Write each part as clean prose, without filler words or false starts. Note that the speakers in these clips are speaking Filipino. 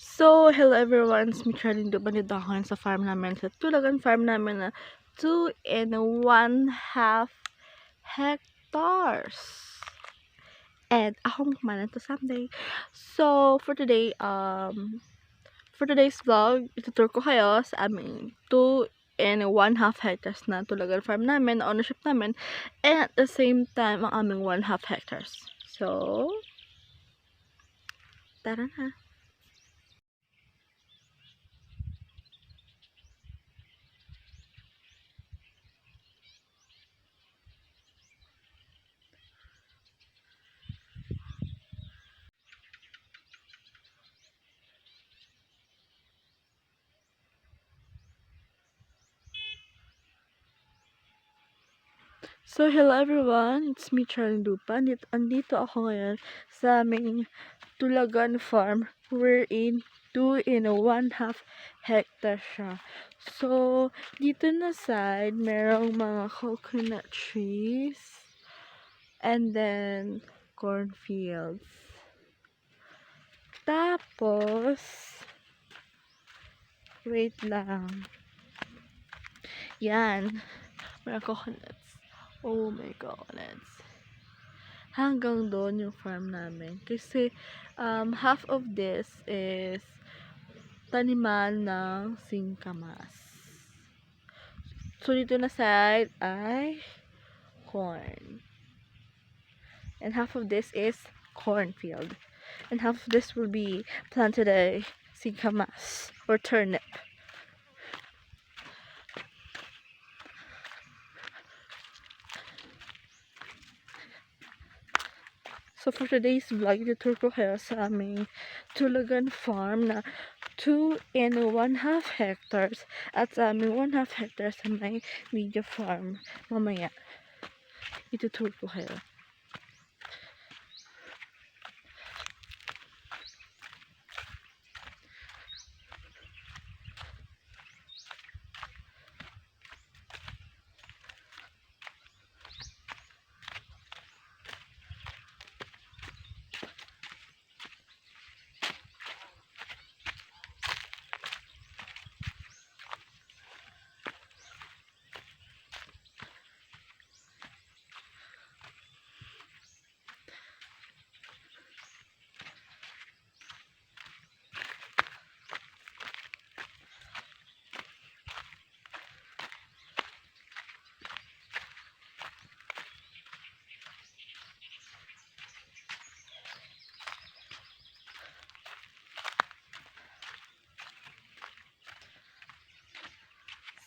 So, hello everyone. It's me, Charlene Duban. Dito ako ngayon sa farm namin. Sa Tulagan farm namin na 2.5 hectares. And ako magmana to someday. So, for today's vlog, itutur ko kayo sa aming 2.5 hectares na Tulagan farm namin, na ownership namin. And at the same time, ang aming 1/2 hectares. So, tara na. So, hello everyone. It's me, Charlene Dupa. Andito ako ngayon sa aming Tulagan Farm. We're in 2.5 hectares siya. So, dito na side, merong mga coconut trees and then cornfields. Tapos, wait lang. Yan. Merong coconuts. Oh my coconuts. Hanggang doon yung farm namin. Kasi, half of this is taniman ng singkamas. So, dito na side ay corn. And half of this is cornfield. And half of this will be planted a singkamas or turnip. So, for today's vlog, itutur ko kayo sa aming Tulagan farm na 2.5 hectares at sa aming 1/2 hectares sa may media farm. Mamaya, itutur ko kayo.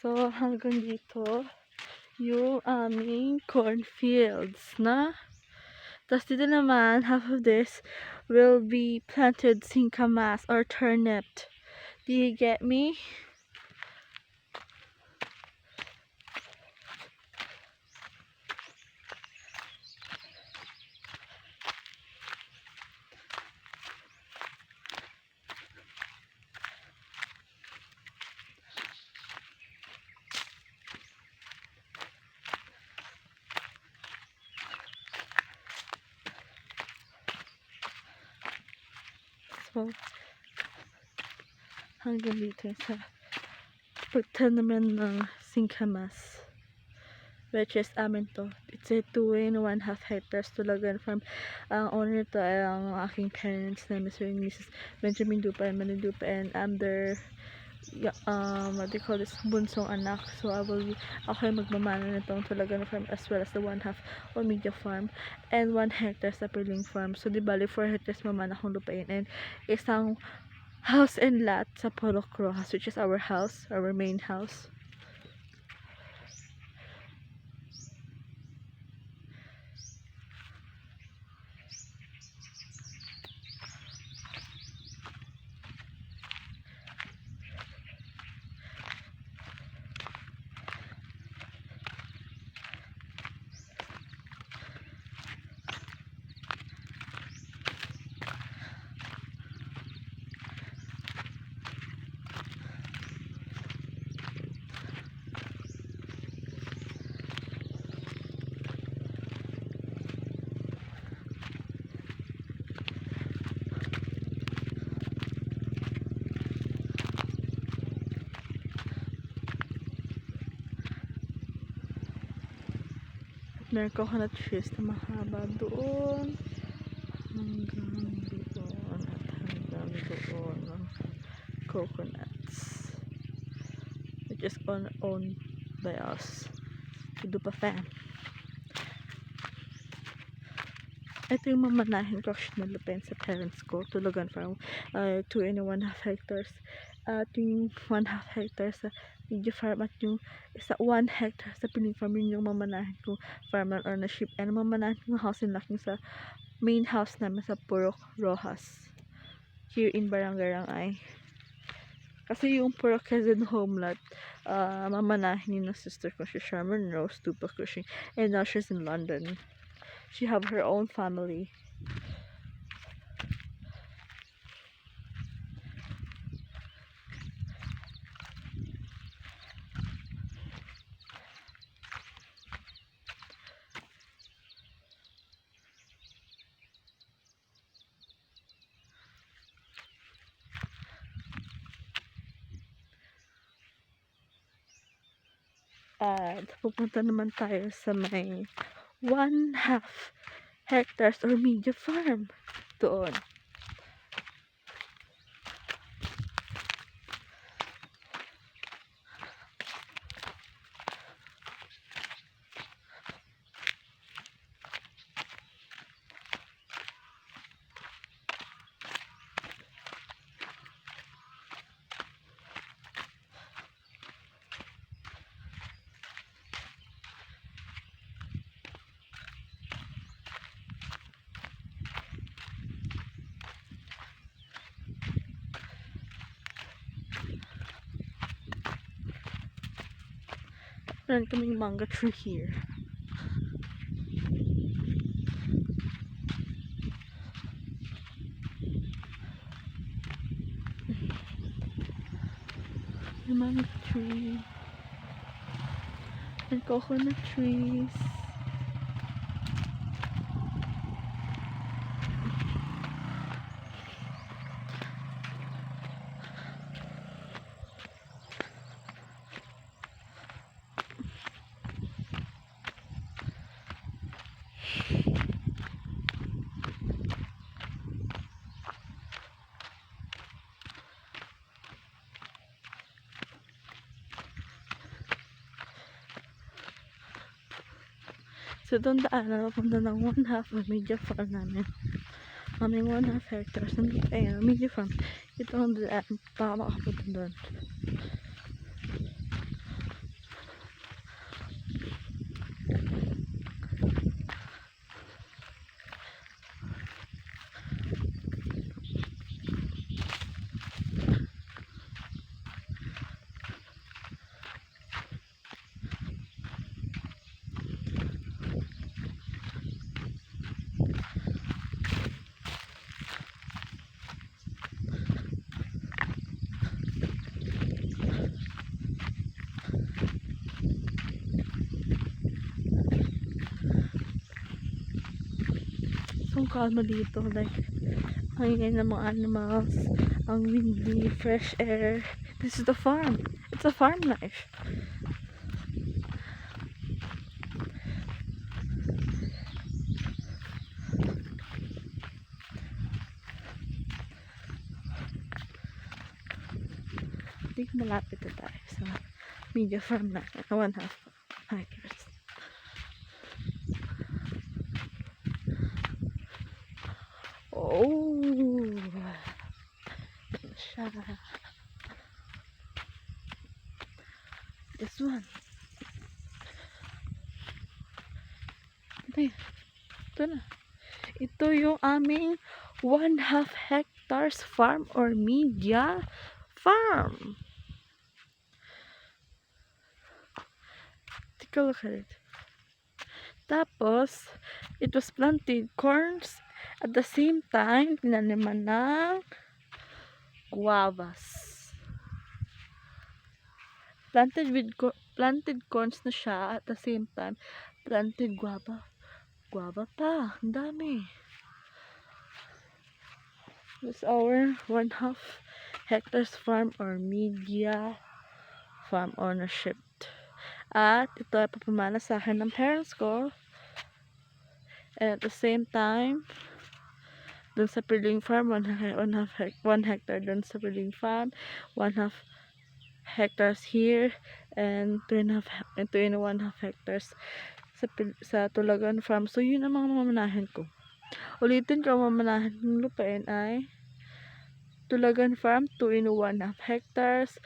So, hanggang dito yung aming cornfields na. Tapos dito naman, half of this will be planted singkamas or turnip. Do you get me? So, hanggang dito sa pagtanaman ng singkamas. Which is amin to. It's a 2.5 hectares Tulagan farm. Ang owner to ay ang aking parents na Mr. and Mrs. Benjamin Dupa and Manny Dupa, and I'm their what do you call this, bunsong anak. So ako yung magmamana nitong Tulagan farm as well as the 1/2 o media farm and 1 hectare sa Piling farm. So di bali 4 hectares mamana akong lupain and isang house and lot sa Polok Rojas, which is our house, our main house. May coconut trees na mahaba doon hanggang doon at hanggang doon ng coconuts, which is owned by us, Dupa fan. Ito yung mamanahin ko actually na lupin sa parents ko, Tulugan Farm, 2.5 hectares. At yung 1/2 hectares sa Media Farm at yung isa 1 hectare sa Piling Farm, yun yung mamanahin ko farm and ownership. And mamanahin ko house in Laking sa main house namin sa Purok Rojas, here in Barangay Rangay. Kasi yung Purok Quezon Homeland, mamanahin yun ng sister ko, si Sherman Rose Tupa Cushing, and now she's in London. She have her own family. At pupunta naman tayo sa may 1/2 hectares or media farm doon. Meron kaming manga tree here. Yung manga tree and coconut trees. So doon daanan papunta ng 1/2 ng media farm namin. Kaming 1/2 hectares ng media farm. Ito ang daan para makapunta doon. So kalma dito, like ang ingay ng mga animals, ang windy, fresh air. This is the farm. It's a farm life. Hindi malapit na tayo sa media farm na 1/2 hectares. Oh, siya. This one. Ito na. Ito yung aming 1/2 hectares farm or media farm. Take a look at it. Tapos, it was planted corns at the same time, tinaniman ng guavas. Planted corns na siya at the same time, planted guava. Guava pa, ang dami. This is our 1/2 hectares farm or media farm ownership. At ito ay papamana sa akin ng parents ko And at the same time, dun sa piling farm, 1 hectare dun sa piling farm, 1/2 hectares here, and 2 and 1/2 hectares sa Tulagan Farm. So, yun ang mga mamanahin ko. Ulitin ko, ang mamanahin ng lupain ay Tulagan Farm, 2 and 1/2 hectares,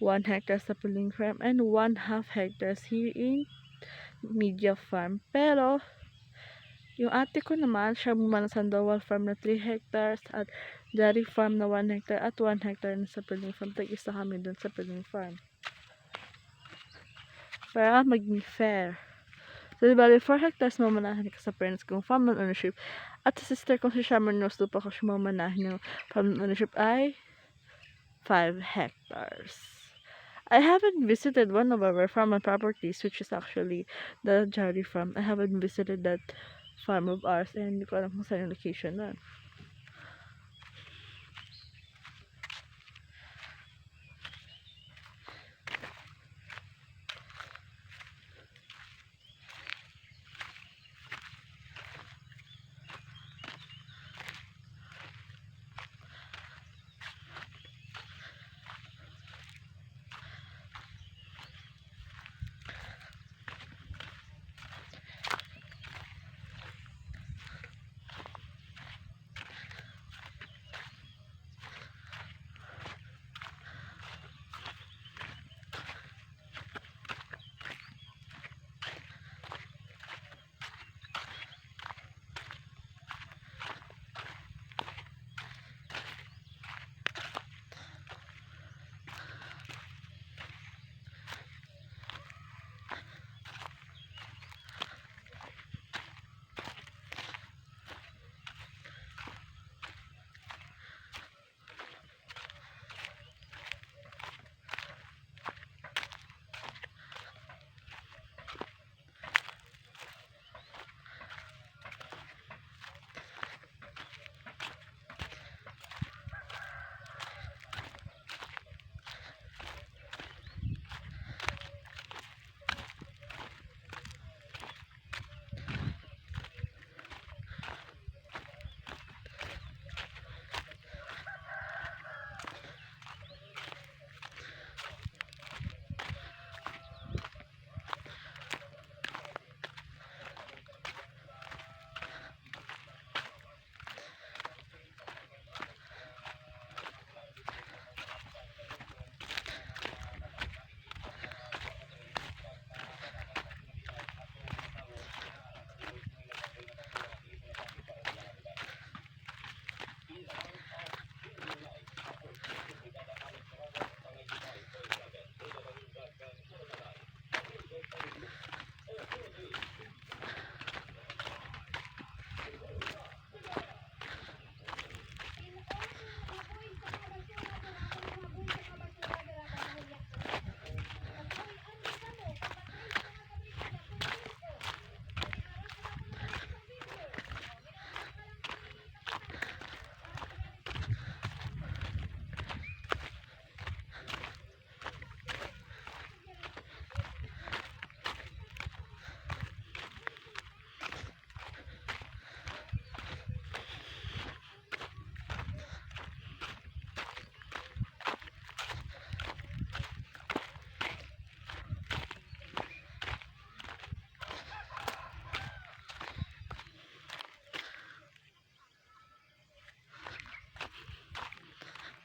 1 hectare sa piling farm, and 1/2 hectares here in Media Farm. Pero, yung ate ko naman, siya muna sa Sandoval Farm na 3 hectares at Dairy Farm na 1 hectare at 1 hectare na sa piling farm. Tag-isa kami dun sa piling farm. Para maging fair. So, di bali, 4 hectares mamanahin ko sa parents kong farm ownership. At sa sister kong si Shaman Rose, pa ko siya mamanahin ng farm ownership ay 5 hectares. I haven't visited one of our farm and properties, which is actually the Jari Farm. I haven't visited that farm of ours, and hindi ko alam kung saan yung location na.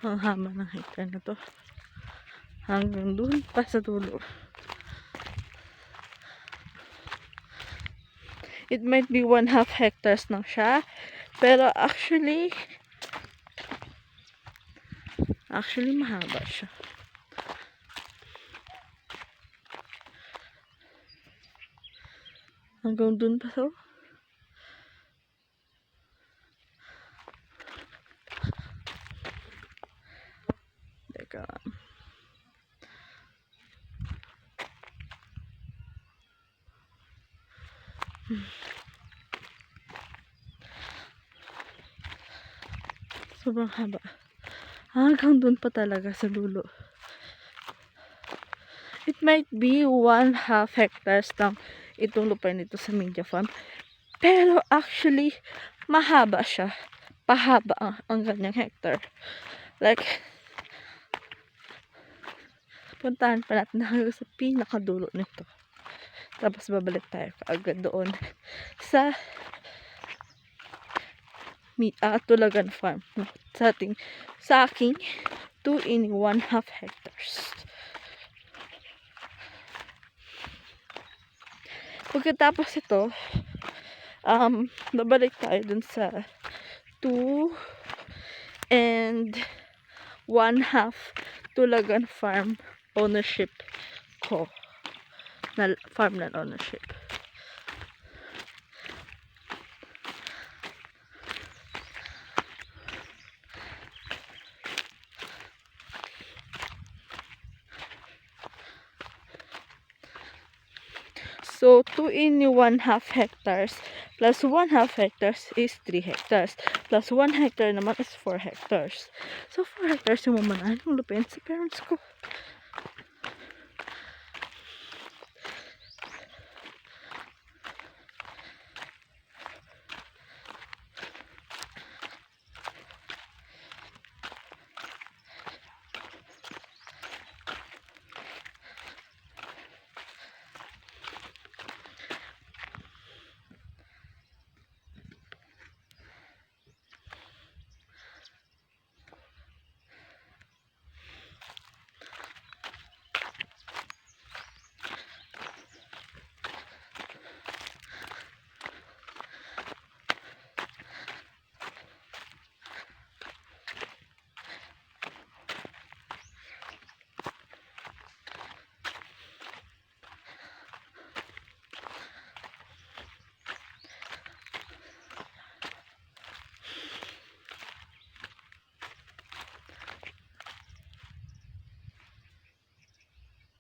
Ang haba ng hectare na to. Hanggang dun pa sa dulo. It might be 1/2 hectares lang siya. Pero actually mahaba siya. Hanggang dun pa to. Teka. Sobrang haba. Hanggang dun pa talaga sa dulo. It might be 1/2 hectares lang itong lupa nito sa Media Farm. Pero actually, mahaba siya. Pahaba ang ganyang hectare. Like, puntahan pa natin hanggang sa pinakadulo nito. Tapos babalik tayo kaagad doon sa Tulagan Farm. Sa aking 2 in 1/2 hectares. Pagkatapos ito, babalik tayo dun sa 2 and 1/2 Tulagan Farm ownership ko. Na farmland ownership. So 2 in 1/2 hectares plus 1/2 hectares is 3 hectares. Plus 1 hectare naman is 4 hectares. So 4 hectares yung mamanahan ng lupain sa parents ko.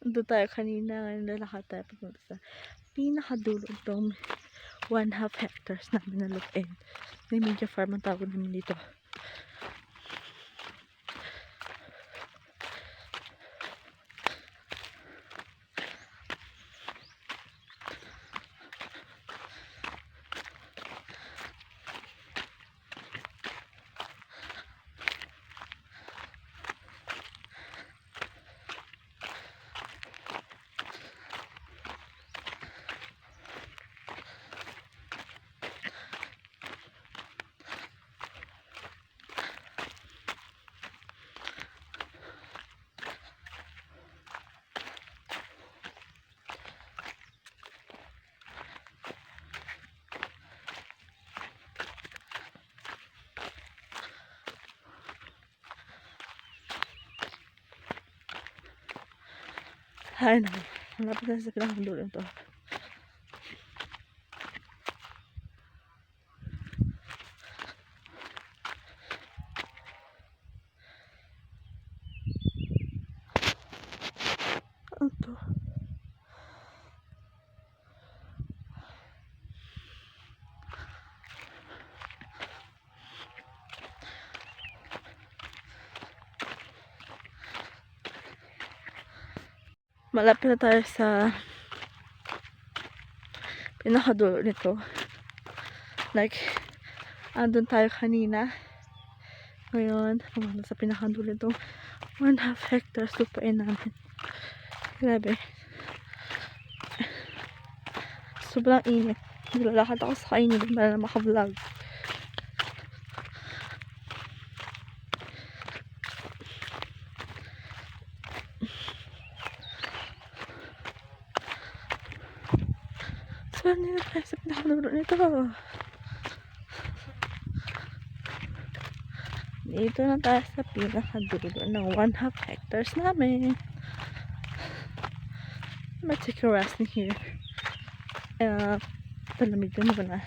Doon tayo kanina, ngayon lalakad tayo papunta sa pinakadulo itong 1/2 hectares namin na lupain. May media farm ang tawag namin dito. Ay, naku. Malapit na sa pinakadulo ito. Ano to? Malapit na tayo sa pinakadulo nito. Like, andun tayo kanina. Ngayon, pumunta sa pinakadulo nito. 1/2 hectares lupain namin. Grabe. Sobrang init. Nilalakad ako sa kainit para maka-vlog. So, nila tayo sa pinakadulo nito. Dito na tayo sa pinakadulo ng 1/2 hectares namin. I'm gonna take a rest in here. Talamig na naman na.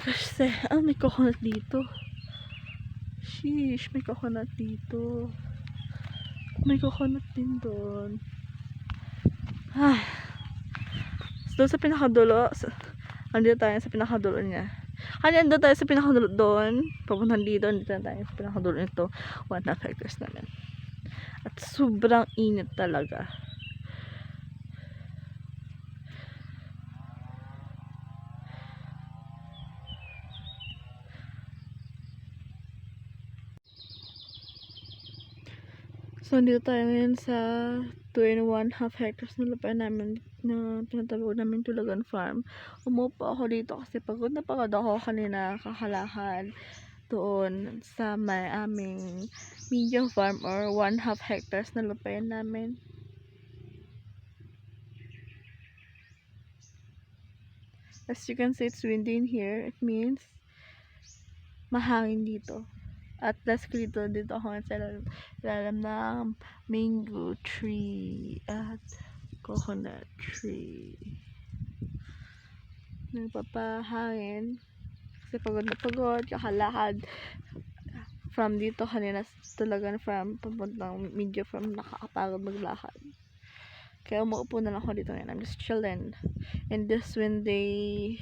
Kasi, may coconut dito. Sheesh, may coconut dito. May coconut din doon. So, doon sa pinakadulo, andito tayo sa pinakadulo niya. Andito tayo sa pinakadulo doon. Papuntan dito, andito na tayo sa pinakadulo nito. 1/2 hectares namin. At sobrang init talaga. So, dito tayo ngayon sa 2 1/2 hectares na lupa namin na tinatawag namin Tulagan Farm. Umupo ako dito kasi pagod na pagod ako kanina kakalakad doon sa may aming medium farm or 1/2 hectares na lupa namin. As you can see, it's windy in here. It means mahangin dito. At last ko dito ako sa ilalim ng mango tree at coconut tree. Nagpapahangin kasi pagod na pagod, kakalakad from dito kanina Tulagan Farm papuntang media farm, nakakapagod maglakad. Kaya umuupo na lang ako dito ngayon. I'm just chilling in this windy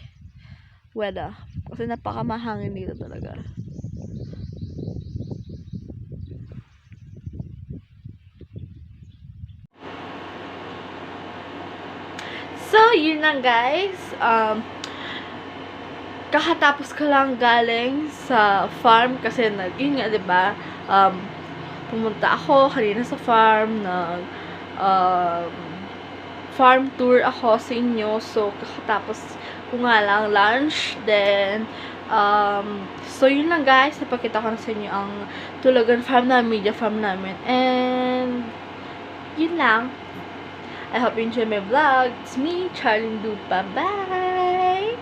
weather kasi napakamahangin dito talaga. So, yun lang guys. Kakatapos ko lang galing sa farm kasi yun nga, diba? Pumunta ako kanina sa farm, farm tour ako sa inyo. So, kakatapos ko nga lang lunch. Then, so yun lang guys. Napakita ko na sa inyo ang Tulagan Farm na media farm namin. And, yun lang. I hope you enjoy my vlog. It's me, Charlene Dupa. Bye!